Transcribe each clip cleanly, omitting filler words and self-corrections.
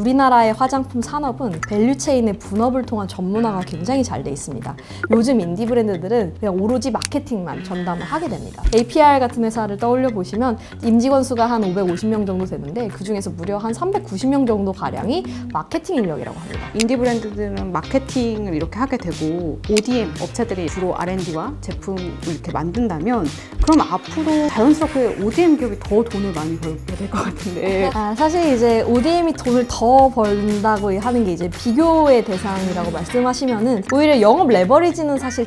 우리나라의 화장품 산업은 밸류체인의 분업을 통한 전문화가 굉장히 잘 돼 있습니다. 요즘 인디 브랜드들은 그냥 오로지 마케팅만 전담을 하게 됩니다. APR 같은 회사를 떠올려 보시면 임직원 수가 한 550명 정도 되는데 그 중에서 무려 한 390명 정도 가량이 마케팅 인력이라고 합니다. 인디 브랜드들은 마케팅을 이렇게 하게 되고 ODM 업체들이 주로 R&D와 제품을 이렇게 만든다면 그럼 앞으로 자연스럽게 ODM 기업이 더 돈을 많이 벌게 될 것 같은데 사실 이제 ODM이 돈을 더 벌다고 하는 게 이제 비교의 대상이라고 말씀하시면은 오히려 영업 레버리지는 사실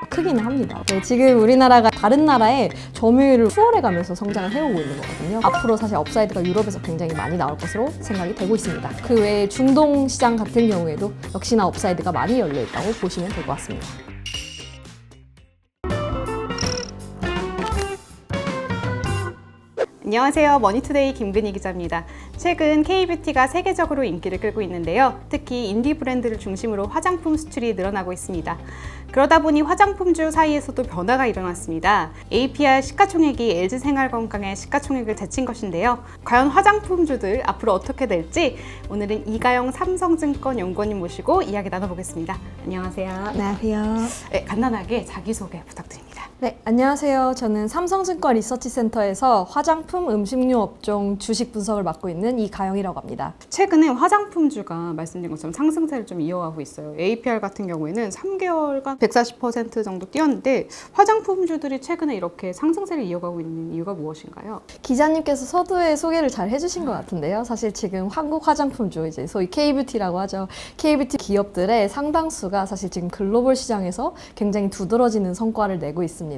크기는 합니다. 네, 지금 우리나라가 다른 나라의 점유율을 수월해가면서 성장을 해오고 있는 거거든요. 앞으로 사실 업사이드가 유럽에서 굉장히 많이 나올 것으로 생각이 되고 있습니다. 그 외에 중동 시장 같은 경우에도 역시나 업사이드가 많이 열려있다고 보시면 될 것 같습니다. 안녕하세요. 머니투데이 김근희 기자입니다. 최근 K뷰티가 세계적으로 인기를 끌고 있는데요. 특히 인디 브랜드를 중심으로 화장품 수출이 늘어나고 있습니다. 그러다 보니 화장품주 사이에서도 변화가 일어났습니다. APR 시가총액이 LG생활건강의 시가총액을 제친 것인데요. 과연 화장품주들 앞으로 어떻게 될지 오늘은 이가영 삼성증권 연구원님 모시고 이야기 나눠보겠습니다. 안녕하세요. 안녕하세요. 네, 간단하게 자기소개 부탁드립니다. 네, 안녕하세요. 저는 삼성증권 리서치센터에서 화장품, 음식료 업종 주식 분석을 맡고 있는 이가영이라고 합니다. 최근에 화장품주가 말씀드린 것처럼 상승세를 좀 이어가고 있어요. APR 같은 경우에는 3개월간 140% 정도 뛰었는데 화장품주들이 최근에 이렇게 상승세를 이어가고 있는 이유가 무엇인가요? 기자님께서 서두에 소개를 잘 해주신 것 같은데요. 사실 지금 한국 화장품주, 이제 소위 K뷰티라고 하죠. K뷰티 기업들의 상당수가 사실 지금 글로벌 시장에서 굉장히 두드러지는 성과를 내고 있습니다.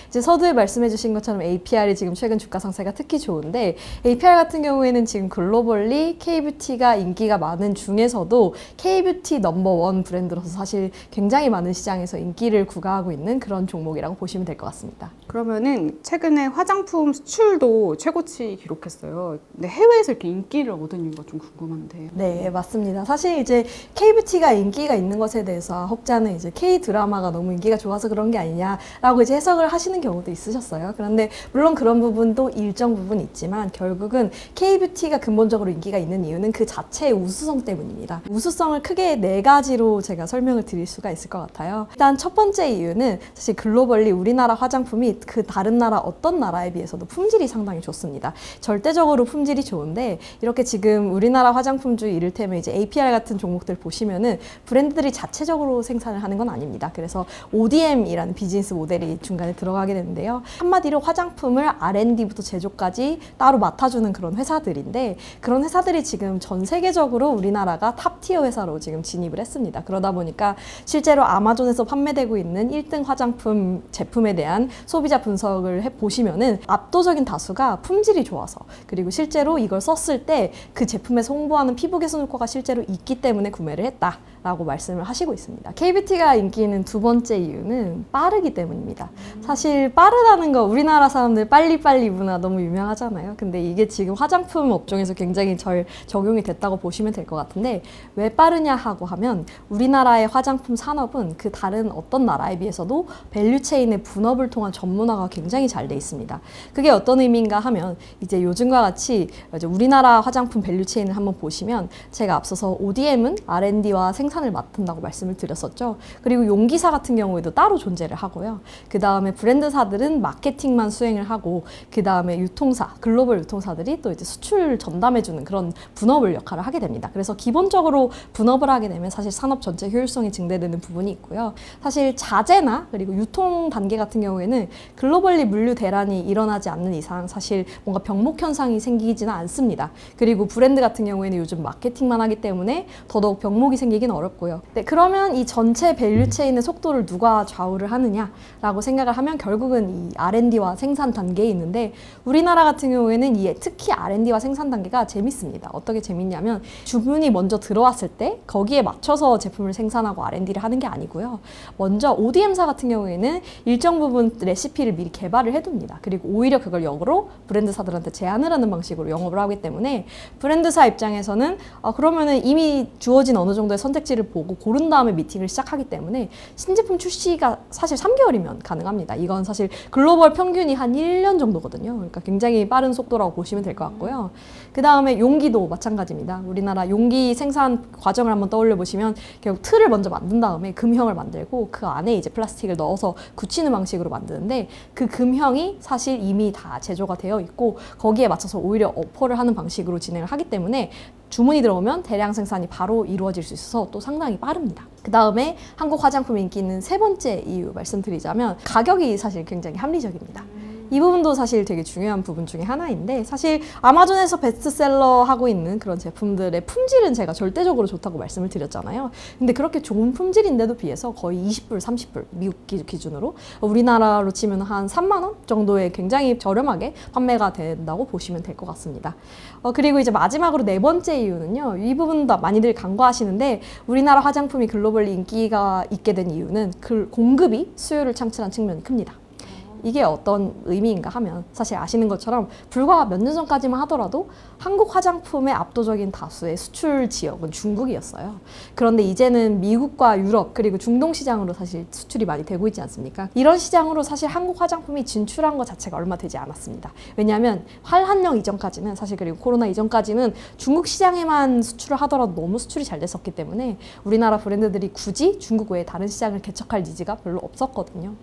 이제 서두에 말씀해주신 것처럼 APR이 지금 최근 주가 상세가 특히 좋은데 APR 같은 경우에는 지금 글로벌리 K뷰티가 인기가 많은 중에서도 K뷰티 넘버원 브랜드로서 사실 굉장히 많은 시장에서 인기를 구가하고 있는 그런 종목이라고 보시면 될 것 같습니다. 그러면은 최근에 화장품 수출도 최고치 기록했어요. 근데 해외에서 이렇게 인기를 얻은 이유가 좀 궁금한데. 네, 맞습니다. 사실 이제 K뷰티가 인기가 있는 것에 대해서 혹자는 이제 K드라마가 너무 인기가 좋아서 그런 게 아니냐라고 이제 해석을 하시는 경우도 있으셨어요. 그런데 물론 그런 부분도 일정 부분 있지만 결국은 K뷰티가 근본적으로 인기가 있는 이유는 그 자체의 우수성 때문입니다. 우수성을 크게 네 가지로 제가 설명을 드릴 수가 있을 것 같아요. 일단 첫 번째 이유는 사실 글로벌리 우리나라 화장품이 그 다른 나라 어떤 나라에 비해서도 품질이 상당히 좋습니다. 절대적으로 품질이 좋은데 이렇게 지금 우리나라 화장품주 이를테면 이제 APR 같은 종목들 보시면은 브랜드들이 자체적으로 생산을 하는 건 아닙니다. 그래서 ODM이라는 비즈니스 모델이 중간에 들어가게 되는데요. 한마디로 화장품을 R&D부터 제조까지 따로 맡아주는 그런 회사들인데 그런 회사들이 지금 전 세계적으로 우리나라가 탑티어 회사로 지금 진입을 했습니다. 그러다 보니까 실제로 아마존에서 판매되고 있는 1등 화장품 제품에 대한 소비자 분석을 해보시면은 압도적인 다수가 품질이 좋아서 그리고 실제로 이걸 썼을 때 그 제품에서 홍보하는 피부 개선 효과가 실제로 있기 때문에 구매를 했다라고 말씀을 하시고 있습니다. K뷰티가 인기 있는 두 번째 이유는 빠르기 때문입니다. 사실 빠르다는 거 우리나라 사람들 빨리빨리 문화 너무 유명하잖아요. 근데 이게 지금 화장품 업종에서 굉장히 잘 적용이 됐다고 보시면 될 것 같은데 왜 빠르냐 하고 하면 우리나라의 화장품 산업은 그 다른 어떤 나라에 비해서도 밸류체인의 분업을 통한 전문화가 굉장히 잘 돼 있습니다. 그게 어떤 의미인가 하면 이제 요즘과 같이 이제 우리나라 화장품 밸류체인을 한번 보시면 제가 앞서서 ODM은 R&D와 생산을 맡는다고 말씀을 드렸었죠. 그리고 용기사 같은 경우에도 따로 존재를 하고요. 그 다음에 브랜드사들은 마케팅만 수행을 하고 그 다음에 유통사, 글로벌 유통사들이 또 이제 수출 전담해주는 그런 분업을 역할을 하게 됩니다. 그래서 기본적으로 분업을 하게 되면 사실 산업 전체 효율성이 증대되는 부분이 있고요. 사실 자재나 그리고 유통 단계 같은 경우에는 글로벌리 물류 대란이 일어나지 않는 이상 사실 뭔가 병목 현상이 생기지는 않습니다. 그리고 브랜드 같은 경우에는 요즘 마케팅만 하기 때문에 더더욱 병목이 생기긴 어렵고요. 네, 그러면 이 전체 밸류체인의 속도를 누가 좌우를 하느냐라고 생각을 하면 결국은 이 R&D와 생산 단계에 있는데 우리나라 같은 경우에는 특히 R&D와 생산 단계가 재밌습니다. 어떻게 재밌냐면 주문이 먼저 들어왔을 때 거기에 맞춰서 제품을 생산하고 R&D를 하는 게 아니고요. 먼저 ODM사 같은 경우에는 일정 부분 레시피를 미리 개발을 해둡니다. 그리고 오히려 그걸 역으로 브랜드사들한테 제안을 하는 방식으로 영업을 하기 때문에 브랜드사 입장에서는 그러면은 이미 주어진 어느 정도의 선택지를 보고 고른 다음에 미팅을 시작하기 때문에 신제품 출시가 사실 3개월이면 가능합니다. 이건 사실 글로벌 평균이 한 1년 정도거든요. 그러니까 굉장히 굉장히 빠른 속도라고 보시면 될 것 같고요. 그 다음에 용기도 마찬가지입니다. 우리나라 용기 생산 과정을 한번 떠올려 보시면 결국 틀을 먼저 만든 다음에 금형을 만들고 그 안에 이제 플라스틱을 넣어서 굳히는 방식으로 만드는데 그 금형이 사실 이미 다 제조가 되어 있고 거기에 맞춰서 오히려 어퍼를 하는 방식으로 진행을 하기 때문에 주문이 들어오면 대량 생산이 바로 이루어질 수 있어서 또 상당히 빠릅니다. 그 다음에 한국 화장품 인기 있는 세 번째 이유 말씀드리자면 가격이 사실 굉장히 합리적입니다. 이 부분도 사실 되게 중요한 부분 중에 하나인데 사실 아마존에서 베스트셀러 하고 있는 그런 제품들의 품질은 제가 절대적으로 좋다고 말씀을 드렸잖아요. 근데 그렇게 좋은 품질인데도 비해서 거의 20불, 30불 미국 기준으로 우리나라로 치면 한 3만 원 정도에 굉장히 저렴하게 판매가 된다고 보시면 될 것 같습니다. 그리고 이제 마지막으로 네 번째 이유는요. 이 부분도 많이들 간과하시는데 우리나라 화장품이 글로벌 인기가 있게 된 이유는 그 공급이 수요를 창출한 측면이 큽니다. 이게 어떤 의미인가 하면 사실 아시는 것처럼 불과 몇 년 전까지만 하더라도 한국 화장품의 압도적인 다수의 수출 지역은 중국이었어요. 그런데 이제는 미국과 유럽 그리고 중동 시장으로 사실 수출이 많이 되고 있지 않습니까? 이런 시장으로 사실 한국 화장품이 진출한 것 자체가 얼마 되지 않았습니다. 왜냐하면 활한령 이전까지는 사실 그리고 코로나 이전까지는 중국 시장에만 수출을 하더라도 너무 수출이 잘 됐었기 때문에 우리나라 브랜드들이 굳이 중국 외에 다른 시장을 개척할 니즈가 별로 없었거든요.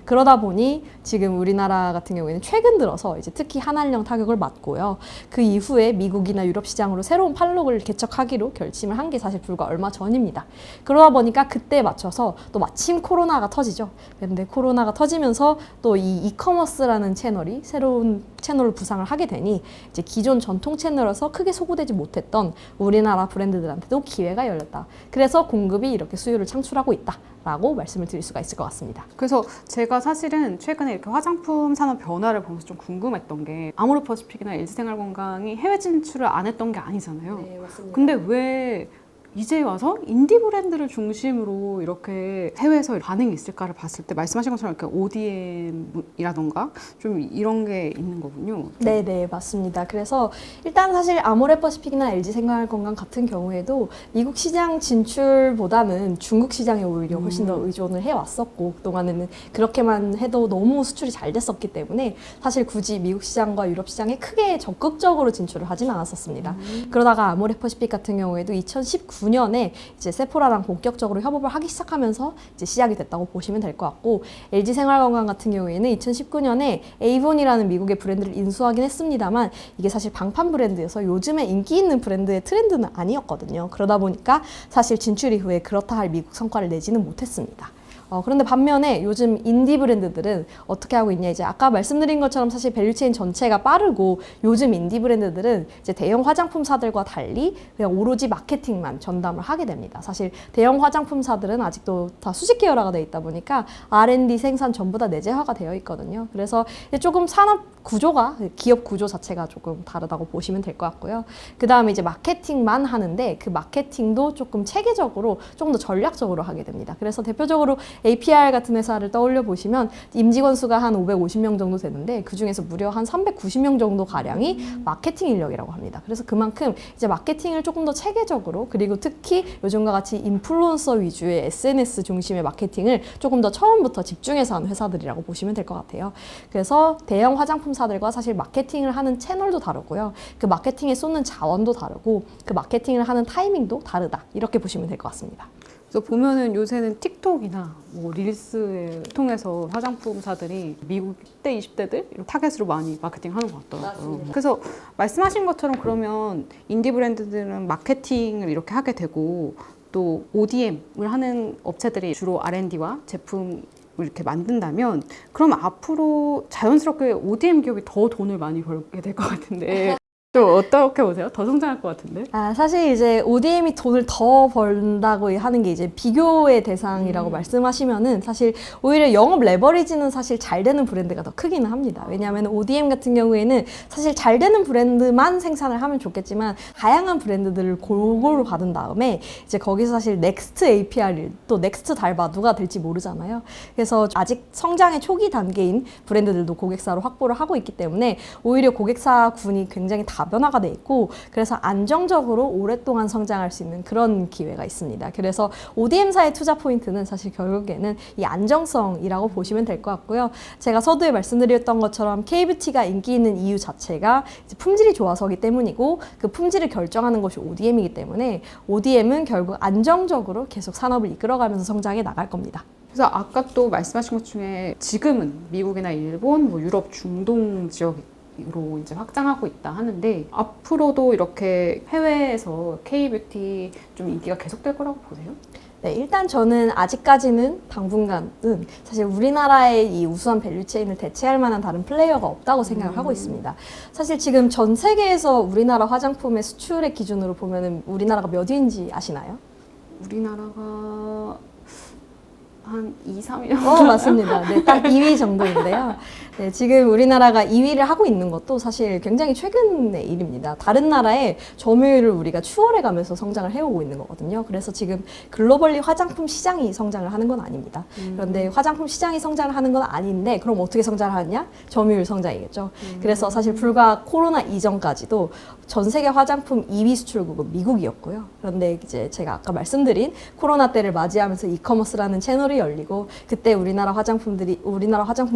그러다 보니 지금 우리나라 같은 경우에는 최근 들어서 이제 특히 한한령 타격을 맞고요. 그 이후에 미국이나 유럽 시장으로 새로운 판로를 개척하기로 결심을 한 게 사실 불과 얼마 전입니다. 그러다 보니까 그때에 맞춰서 또 마침 코로나가 터지죠. 그런데 코로나가 터지면서 또 이 이커머스라는 채널이 새로운 채널을 부상을 하게 되니 이제 기존 전통 채널에서 크게 소구되지 못했던 우리나라 브랜드들한테도 기회가 열렸다. 그래서 공급이 이렇게 수요를 창출하고 있다라고 말씀을 드릴 수가 있을 것 같습니다. 그래서 제가 사실은 최근에 이렇게 화장품 산업 변화를 보면서 좀 궁금했던 게 아모레퍼시픽이나 LG생활건강이 해외 진출을 안 했던 게 아니잖아요. 네, 맞습니다. 근데 왜 이제 와서 인디 브랜드를 중심으로 이렇게 해외에서 반응이 있을까를 봤을 때 말씀하신 것처럼 이렇게 ODM이라던가 좀 이런 게 있는 거군요. 네, 맞습니다. 그래서 일단 사실 아모레퍼시픽이나 LG생활건강 같은 경우에도 미국 시장 진출보다는 중국 시장에 오히려 훨씬 더 의존을 해왔었고 그동안에는 그렇게만 해도 너무 수출이 잘 됐었기 때문에 사실 굳이 미국 시장과 유럽 시장에 크게 적극적으로 진출을 하진 않았었습니다. 그러다가 아모레퍼시픽 같은 경우에도 2019년에 이제 세포라랑 본격적으로 협업을 하기 시작하면서 이제 시작이 됐다고 보시면 될 것 같고 LG생활건강 같은 경우에는 2019년에 에이본이라는 미국의 브랜드를 인수하긴 했습니다만 이게 사실 방판 브랜드여서 요즘에 인기 있는 브랜드의 트렌드는 아니었거든요. 그러다 보니까 사실 진출 이후에 그렇다 할 미국 성과를 내지는 못했습니다. 그런데 반면에 요즘 인디 브랜드들은 어떻게 하고 있냐, 이제 아까 말씀드린 것처럼 사실 밸류체인 전체가 빠르고 요즘 인디 브랜드들은 이제 대형 화장품사들과 달리 그냥 오로지 마케팅만 전담을 하게 됩니다. 사실 대형 화장품사들은 아직도 다 수직 계열화가 되어 있다 보니까 R&D 생산 전부 다 내재화가 되어 있거든요. 그래서 조금 산업 구조가, 기업 구조 자체가 조금 다르다고 보시면 될 것 같고요. 그 다음에 이제 마케팅만 하는데 그 마케팅도 조금 체계적으로 조금 더 전략적으로 하게 됩니다. 그래서 대표적으로 APR 같은 회사를 떠올려 보시면 임직원 수가 한 550명 정도 되는데 그 중에서 무려 한 390명 정도 가량이 마케팅 인력이라고 합니다. 그래서 그만큼 이제 마케팅을 조금 더 체계적으로, 그리고 특히 요즘과 같이 인플루언서 위주의 SNS 중심의 마케팅을 조금 더 처음부터 집중해서 하는 회사들이라고 보시면 될 것 같아요. 그래서 대형 화장품사들과 사실 마케팅을 하는 채널도 다르고요. 그 마케팅에 쏟는 자원도 다르고 그 마케팅을 하는 타이밍도 다르다. 이렇게 보시면 될 것 같습니다. 그래서 보면은 요새는 틱톡이나 뭐 릴스를 통해서 화장품사들이 미국 10대, 20대들 이런 타겟으로 많이 마케팅하는 것 같더라고요. 맞습니다. 그래서 말씀하신 것처럼 그러면 인디 브랜드들은 마케팅을 이렇게 하게 되고 또 ODM을 하는 업체들이 주로 R&D와 제품 이렇게 만든다면 그럼 앞으로 자연스럽게 ODM 기업이 더 돈을 많이 벌게 될 것 같은데 좀 어떻게 보세요? 더 성장할 것 같은데? 사실 이제 ODM이 돈을 더 벌다고 하는 게 이제 비교의 대상이라고 말씀하시면은 사실 오히려 영업 레버리지는 사실 잘 되는 브랜드가 더 크기는 합니다. 왜냐하면 ODM 같은 경우에는 사실 잘 되는 브랜드만 생산을 하면 좋겠지만 다양한 브랜드들을 골고루 받은 다음에 이제 거기서 사실 넥스트 APR, 또 넥스트 달바 누가 될지 모르잖아요. 그래서 아직 성장의 초기 단계인 브랜드들도 고객사로 확보를 하고 있기 때문에 오히려 고객사 군이 굉장히 다변화가 돼 있고 그래서 안정적으로 오랫동안 성장할 수 있는 그런 기회가 있습니다. 그래서 ODM사의 투자 포인트는 사실 결국에는 이 안정성이라고 보시면 될 것 같고요. 제가 서두에 말씀드렸던 것처럼 K뷰티가 인기 있는 이유 자체가 이제 품질이 좋아서기 때문이고 그 품질을 결정하는 것이 ODM이기 때문에 ODM은 결국 안정적으로 계속 산업을 이끌어가면서 성장해 나갈 겁니다. 그래서 아까 또 말씀하신 것 중에 지금은 미국이나 일본, 뭐 유럽, 중동 지역으로 이제 확장하고 있다 하는데 앞으로도 이렇게 해외에서 K뷰티 좀 인기가 계속될 거라고 보세요? 네, 일단 저는 아직까지는 당분간은 사실 우리나라의 이 우수한 밸류체인을 대체할 만한 다른 플레이어가 없다고 생각을 하고 있습니다. 사실 지금 전 세계에서 우리나라 화장품의 수출의 기준으로 보면은 우리나라가 몇 위인지 아시나요? 우리나라가 한 2, 3위 맞습니다. 네, 딱 2위 정도인데요. 네, 지금 우리나라가 2위를 하고 있는 것도 사실 굉장히 최근의 일입니다. 다른 나라의 점유율을 우리가 추월해 가면서 성장을 해오고 있는 거거든요. 그래서 지금 글로벌리 화장품 시장이 성장을 하는 건 아닙니다. 그런데 화장품 시장이 성장을 하는 건 아닌데 그럼 어떻게 성장을 하느냐? 점유율 성장이겠죠. 그래서 사실 불과 코로나 이전까지도 전 세계 화장품 2위 수출국은 미국이었고요. 그런데 이제 제가 아까 말씀드린 코로나 때를 맞이하면서 이커머스라는 채널이 열리고 그때 우리나라 화장품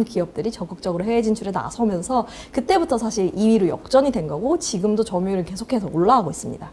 기업들이 적극적으로 해외 진출에 나서면서 그때부터 사실 2위로 역전이 된 거고 지금도 점유율은 계속해서 올라가고 있습니다.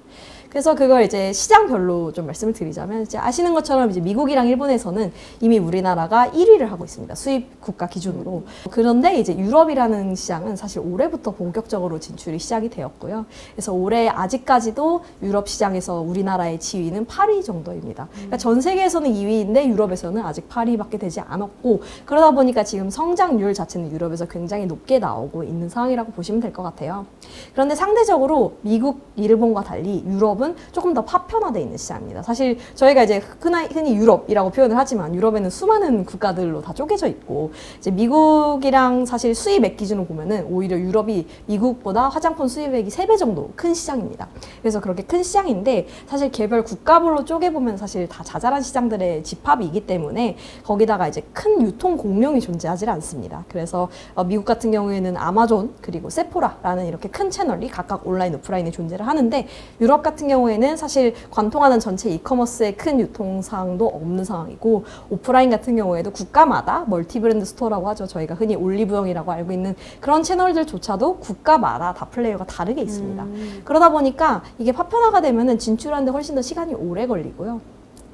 그래서 그걸 이제 시장별로 좀 말씀을 드리자면 이제 아시는 것처럼 이제 미국이랑 일본에서는 이미 우리나라가 1위를 하고 있습니다. 수입 국가 기준으로. 그런데 이제 유럽이라는 시장은 사실 올해부터 본격적으로 진출이 시작이 되었고요. 그래서 올해 아직까지도 유럽 시장에서 우리나라의 지위는 8위 정도입니다. 그러니까 전 세계에서는 2위인데 유럽에서는 아직 8위밖에 되지 않았고 그러다 보니까 지금 성장률 자체는 유럽에서 굉장히 높게 나오고 있는 상황이라고 보시면 될 것 같아요. 그런데 상대적으로 미국, 일본과 달리 유럽 조금 더 파편화되어 있는 시장입니다. 사실 저희가 이제 흔히 유럽이라고 표현을 하지만 유럽에는 수많은 국가들로 다 쪼개져 있고 이제 미국이랑 사실 수입액 기준으로 보면은 오히려 유럽이 미국보다 화장품 수입액이 3배 정도 큰 시장입니다. 그래서 그렇게 큰 시장인데 사실 개별 국가별로 쪼개보면 사실 다 자잘한 시장들의 집합이기 때문에 거기다가 이제 큰 유통 공룡이 존재하지 않습니다. 그래서 미국 같은 경우에는 아마존 그리고 세포라라는 이렇게 큰 채널이 각각 온라인, 오프라인에 존재를 하는데 유럽 같은 경우에는 사실 관통하는 전체 이커머스의 큰 유통상도 없는 상황이고 오프라인 같은 경우에도 국가마다 멀티브랜드 스토어라고 하죠. 저희가 흔히 올리브영이라고 알고 있는 그런 채널들조차도 국가마다 다 플레이어가 다르게 있습니다. 그러다 보니까 이게 파편화가 되면은 진출하는데 훨씬 더 시간이 오래 걸리고요.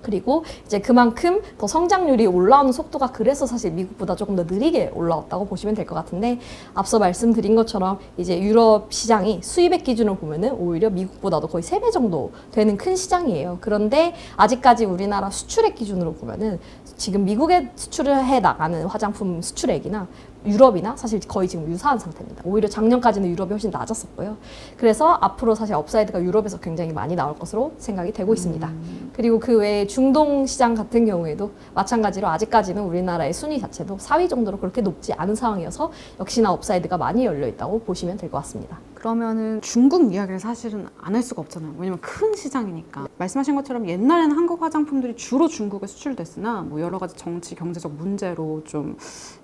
그리고 이제 그만큼 더 성장률이 올라오는 속도가 그래서 사실 미국보다 조금 더 느리게 올라왔다고 보시면 될 것 같은데 앞서 말씀드린 것처럼 이제 유럽 시장이 수입액 기준으로 보면은 오히려 미국보다도 거의 3배 정도 되는 큰 시장이에요. 그런데 아직까지 우리나라 수출액 기준으로 보면은 지금 미국에 수출을 해 나가는 화장품 수출액이나 유럽이나 사실 거의 지금 유사한 상태입니다. 오히려 작년까지는 유럽이 훨씬 낮았었고요. 그래서 앞으로 사실 업사이드가 유럽에서 굉장히 많이 나올 것으로 생각이 되고 있습니다. 그리고 그 외에 중동 시장 같은 경우에도 마찬가지로 아직까지는 우리나라의 순위 자체도 4위 정도로 그렇게 높지 않은 상황이어서 역시나 업사이드가 많이 열려 있다고 보시면 될 것 같습니다. 그러면은 중국 이야기를 사실은 안 할 수가 없잖아요. 왜냐면 큰 시장이니까. 말씀하신 것처럼 옛날에는 한국 화장품들이 주로 중국에 수출됐으나 뭐 여러 가지 정치, 경제적 문제로 좀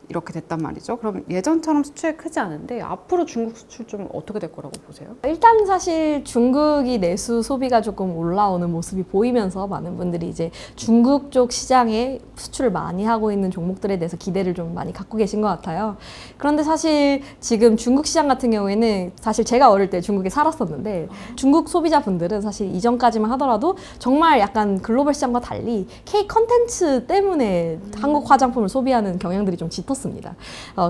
이렇게 됐단 말이죠. 그럼 예전처럼 수출이 크지 않은데 앞으로 중국 수출 좀 어떻게 될 거라고 보세요? 일단 사실 중국이 내수 소비가 조금 올라오는 모습이 보이면서 많은 분들이 이제 중국 쪽 시장에 수출을 많이 하고 있는 종목들에 대해서 기대를 좀 많이 갖고 계신 것 같아요. 그런데 사실 지금 중국 시장 같은 경우에는 사실 제가 어릴 때 중국에 살았었는데 중국 소비자분들은 사실 이전까지만 하더라도 정말 약간 글로벌 시장과 달리 K 컨텐츠 때문에 한국 화장품을 소비하는 경향들이 좀 짙었습니다.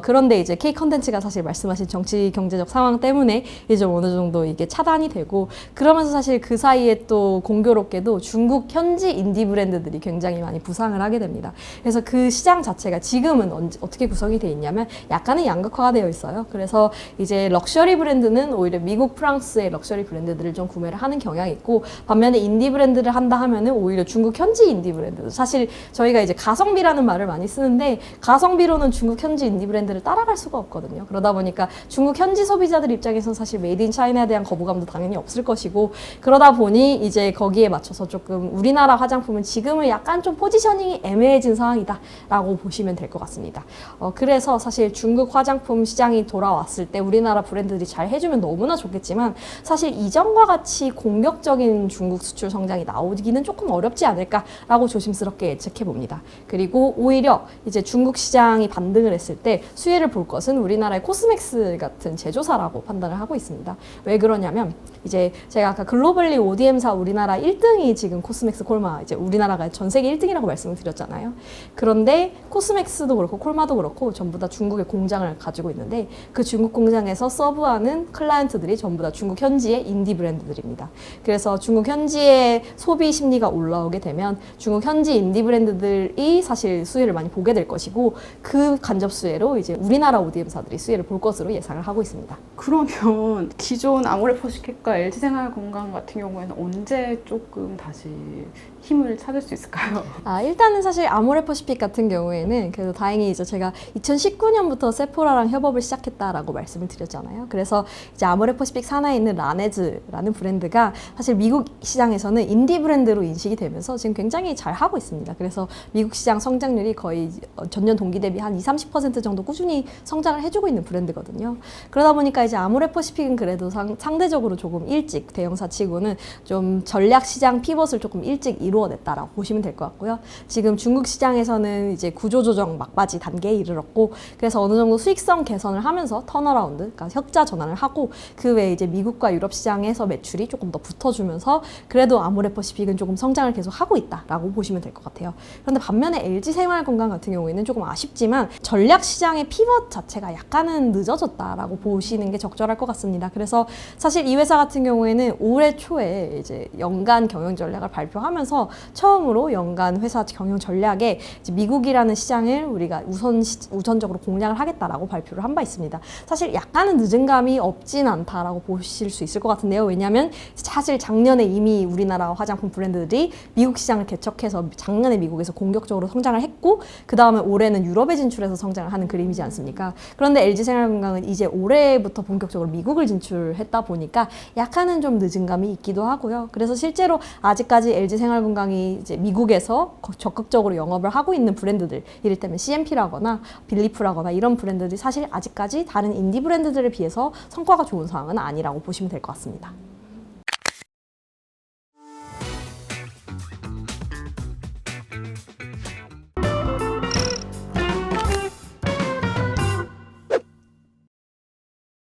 그런데 이제 K 컨텐츠가 사실 말씀하신 정치 경제적 상황 때문에 이제 어느 정도 이게 차단이 되고 그러면서 사실 그 사이에 또 공교롭게도 중국 현지 인디 브랜드들이 굉장히 많이 부상을 하게 됩니다. 그래서 그 시장 자체가 지금은 어떻게 구성이 되어 있냐면 약간은 양극화가 되어 있어요. 그래서 이제 럭셔리 브랜드는 오히려 미국, 프랑스의 럭셔리 브랜드들을 좀 구매를 하는 경향이 있고 반면에 인디 브랜드를 한다 하면은 오히려 중국 현지 인디 브랜드 사실 저희가 이제 가성비라는 말을 많이 쓰는데 가성비로는 중국 현지 인디 브랜드를 따라갈 수가 없거든요. 그러다 보니까 중국 현지 소비자들 입장에서는 사실 메이드 인 차이나에 대한 거부감도 당연히 없을 것이고, 그러다 보니 이제 거기에 맞춰서 조금 우리나라 화장품은 지금은 약간 좀 포지셔닝이 애매해진 상황이다라고 보시면 될 것 같습니다. 그래서 사실 중국 화장품 시장이 돌아왔을 때 우리나라 브랜드들이 잘 해주면 너무나 좋겠지만, 사실 이전과 같이 공격적인 중국 수출 성장이 나오기는 조금 어렵지 않을까라고 조심스럽게 예측해 봅니다. 그리고 오히려 이제 중국 시장이 반등을 했을 때 수혜를 볼 것은 우리나라의 코스맥스 같은 제조사라고 판단을 하고 있습니다. 왜 그러냐면 이제 제가 아까 글로벌리 ODM사 우리나라 1등이 지금 코스맥스, 콜마, 이제 우리나라가 전 세계 1등이라고 말씀을 드렸잖아요. 그런데 코스맥스도 그렇고 콜마도 그렇고 전부 다 중국의 공장을 가지고 있는데, 그 중국 공장에서 서브하는 클라이언트들이 전부 다 중국 현지의 인디 브랜드들입니다. 그래서 중국 현지의 소비 심리가 올라오게 되면 중국 현지 인디 브랜드들이 사실 수혜를 많이 보게 될 것이고, 그 간접 수혜로 이제 우리나라 ODM사들이 수혜를 볼 것으로 예상을 하고 있습니다. 그러면 기존 아모레퍼시픽과 LG생활건강 같은 경우에는 언제 조금 다시 힘을 찾을 수 있을까요? 일단은 사실 아모레퍼시픽 같은 경우에는 그래도 다행히 이제 제가 2019년부터 세포라랑 협업을 시작했다라고 말씀을 드렸잖아요. 그래서 이제 아모레퍼시픽 산하에 있는 라네즈라는 브랜드가 사실 미국 시장에서는 인디 브랜드로 인식이 되면서 지금 굉장히 잘 하고 있습니다. 그래서 미국 시장 성장률이 거의 전년 동기 대비 한 20-30% 정도 꾸준히 성장을 해주고 있는 브랜드거든요. 그러다 보니까 이제 아모레퍼시픽은 그래도 상대적으로 조금 일찍 대형사 치고는 좀 전략 시장 피벗을 조금 일찍 이루어냈다라고 보시면 될 것 같고요. 지금 중국 시장에서는 이제 구조조정 막바지 단계에 이르렀고, 그래서 어느 정도 수익성 개선을 하면서 턴어라운드, 그러니까 흑자 전환을 하고, 그 외에 이제 미국과 유럽 시장에서 매출이 조금 더 붙어주면서 그래도 아모레퍼시픽은 조금 성장을 계속 하고 있다라고 보시면 될 것 같아요. 그런데 반면에 LG생활건강 같은 경우에는 조금 아쉽지만 전략 시장의 피벗 자체가 약간은 늦어졌다라고 보시는 게 적절할 것 같습니다. 그래서 사실 이 회사 같은 경우에는 올해 초에 이제 연간 경영 전략을 발표하면서 처음으로 연간 회사 경영 전략에 이제 미국이라는 시장을 우리가 우선적으로 공략을 하겠다라고 발표를 한 바 있습니다. 사실 약간은 늦은 감이 없진 않다라고 보실 수 있을 것 같은데요. 왜냐하면 사실 작년에 이미 우리나라 화장품 브랜드들이 미국 시장을 개척해서 작년에 미국에서 공격적으로 성장을 했고, 그 다음에 올해는 유럽에 진출해서 성장을 하는 그림이지 않습니까? 그런데 LG생활건강은 이제 올해부터 본격적으로 미국을 진출했다 보니까 약간은 좀 늦은 감이 있기도 하고요. 그래서 실제로 아직까지 LG생활건강이 이제 미국에서 적극적으로 영업을 하고 있는 브랜드들, 이를테면 CMP라거나 빌리프라거나 이런 브랜드들이 사실 아직까지 다른 인디 브랜드들에 비해서 성과가 좋은 상황은 아니라고 보시면 될 것 같습니다.